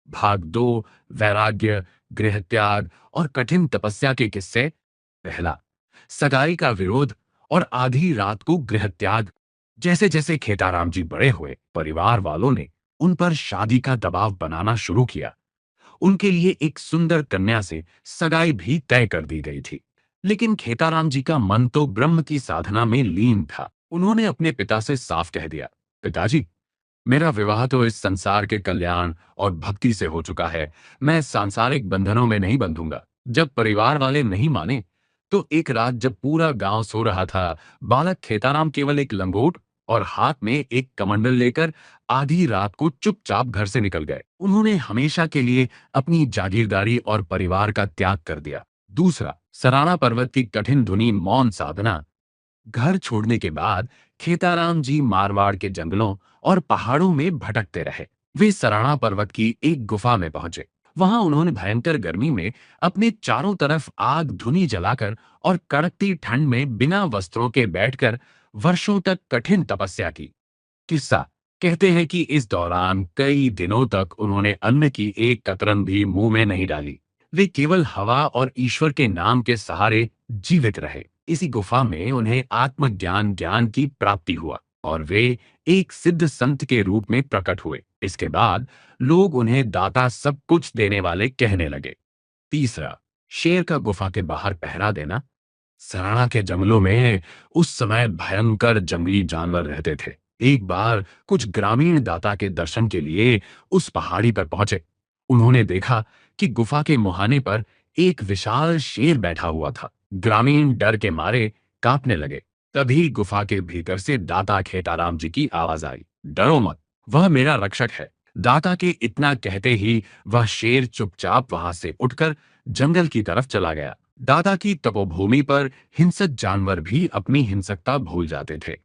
भाग 2, वैराग्य, गृह त्याग और कठिन तपस्या के किस्से। पहला, सगाई का विरोध और आधी रात को गृह त्याग। जैसे जैसे खेताराम जी बड़े हुए, परिवार वालों ने उन पर शादी का दबाव बनाना शुरू किया। उनके लिए एक सुंदर कन्या से सगाई भी तय कर दी गई थी। लेकिन खेताराम जी का मन तो ब्रह्म की साधना में लीन था। उन्होंने अपने पिता से साफ कह दिया, पिताजी, मेरा विवाह तो इस संसार के कल्याण और भक्ति से हो चुका है। मैं सांसारिक बंधनों में नहीं बंधूंगा। जब परिवार वाले नहीं माने, तो एक रात जब पूरा गांव सो रहा था, बालक खेताराम केवल एक लंगोट और हाथ में एक कमंडल लेकर आधी रात को चुपचाप घर से निकल गए। उन्होंने हमेशा के लिए अपनी जागीरदारी और परिवार का त्याग कर दिया। दूसरा, सराणा पर्वत की कठिन धुनी मौन साधना। घर छोड़ने के बाद खेताराम जी मारवाड़ के जंगलों और पहाड़ों में भटकते रहे। वे सराणा पर्वत की एक गुफा में पहुंचे। वहां उन्होंने भयंकर गर्मी में अपने चारों तरफ आग धुनी जलाकर और कड़कती ठंड में बिना वस्त्रों के बैठकर वर्षों तक कठिन तपस्या की। किस्सा कहते हैं कि इस दौरान कई दिनों तक उन्होंने अन्न की एक कतरन भी मुंह में नहीं डाली। वे केवल हवा और ईश्वर के नाम के सहारे जीवित रहे। इसी गुफा में उन्हें आत्मज्ञान ज्ञान की प्राप्ति हुआ और वे एक सिद्ध संत के रूप में प्रकट हुए। इसके बाद लोग उन्हें दाता सब कुछ देने वाले कहने लगे। तीसरा, शेर का गुफा के बाहर पहरा देना। सराणा के जंगलों में उस समय भयंकर जंगली जानवर रहते थे। एक बार कुछ ग्रामीण दाता के दर्शन के लिए उस पहाड़ी पर पहुंचे। उन्होंने देखा कि गुफा के मुहाने पर एक विशाल शेर बैठा हुआ था। ग्रामीण डर के मारे कांपने लगे। तभी गुफा के भीतर से दाता खेताराम जी की आवाज आई, डरो मत, वह मेरा रक्षक है। दाता के इतना कहते ही वह शेर चुपचाप वहां से उठकर जंगल की तरफ चला गया। दादा की तपोभूमि पर हिंसक जानवर भी अपनी हिंसकता भूल जाते थे।